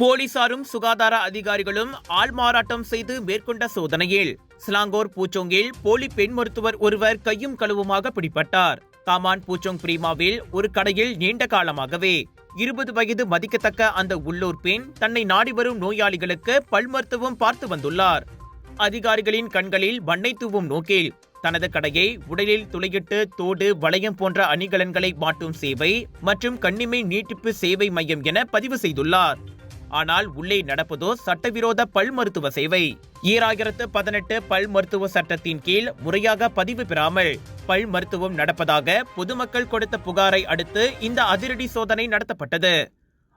போலீசாரும் சுகாதார அதிகாரிகளும் ஆள்மாறாட்டம் செய்து மேற்கொண்ட சோதனையில் சிலாங்கூர் பூச்சோங்கில் போலி பெண் மருத்துவர் ஒருவர் கையும் களவுமாக பிடிபட்டார். தாமான் பூச்சோங் பிரீமாவில் ஒரு கடையில் நீண்ட காலமாகவே 20 வயது மதிக்கத்தக்க அந்த உள்ளூர் பெண் தன்னை நாடி வரும் நோயாளிகளுக்கு பல் மருத்துவம் பார்த்து வந்துள்ளார். அதிகாரிகளின் கண்களில் வண்ணை தூவும் நோக்கில் தனது கடையை உடலில் துளையிட்டு தோடு வளையம் போன்ற அணிகலன்களை மாட்டும் சேவை மற்றும் கண்ணிமை நீட்டிப்பு சேவை மையம் என பதிவு செய்துள்ளார். ஆனால் உள்ளே நடப்பதோ சட்டவிரோத பல் மருத்துவ சேவை. 2018 பல் மருத்துவ சட்டத்தின் கீழ் முறையாக பதிவு பெறாமல் பல் மருத்துவம் நடப்பதாக பொதுமக்கள் கொடுத்த புகாரை அடுத்து இந்த அதிரடி சோதனை நடத்தப்பட்டது.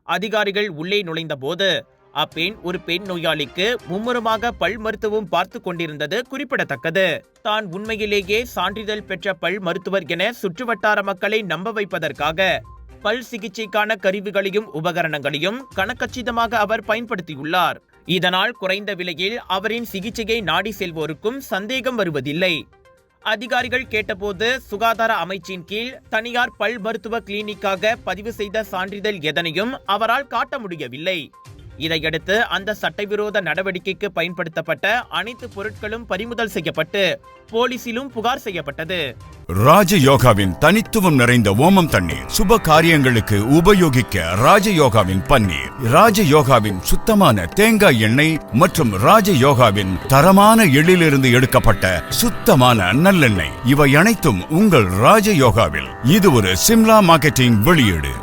அதிகாரிகள் உள்ளே நுழைந்த போது அப்பெண் ஒரு பெண் நோயாளிக்கு மும்முரமாக பல் மருத்துவம் பார்த்து கொண்டிருந்தது குறிப்பிடத்தக்கது. தான் உண்மையிலேயே சான்றிதழ் பெற்ற பல் மருத்துவர் என சுற்றுவட்டார மக்களை நம்ப வைப்பதற்காக பல் சிகிச்சைக்கான கருவிகளையும் உபகரணங்களையும் கணக்கச்சிதமாக அவர் பயன்படுத்தியுள்ளார். இதனால் குறைந்த விலையில் அவரின் சிகிச்சையை நாடி செல்வோருக்கும் சந்தேகம் வருவதில்லை. அதிகாரிகள் கேட்டபோது சுகாதார அமைச்சின் கீழ் தனியார் பல் மருத்துவ கிளினிக்காக பதிவு செய்த சான்றிதழ் எதனையும் அவரால் காட்ட முடியவில்லை. இதையடுத்து அந்த சட்டவிரோத நடவடிக்கைக்கு பயன்படுத்தப்பட்ட அனைத்து பொருட்களும் பறிமுதல் செய்யப்பட்டு போலீசிலும் புகார் செய்யப்பட்டது. ராஜயோகாவின் தனித்துவம் நிறைந்த ஓமம் தண்ணீர் சுப காரியங்களுக்கு உபயோகிக்க ராஜயோகாவின் பன்னீர், ராஜயோகாவின் சுத்தமான தேங்காய் எண்ணெய் மற்றும் ராஜயோகாவின் தரமான எள்ளிலிருந்து எடுக்கப்பட்ட சுத்தமான நல்லெண்ணெய், இவை அனைத்தும் உங்கள் ராஜயோகாவில். இது ஒரு சிம்லா மார்க்கெட்டிங் வெளியீடு.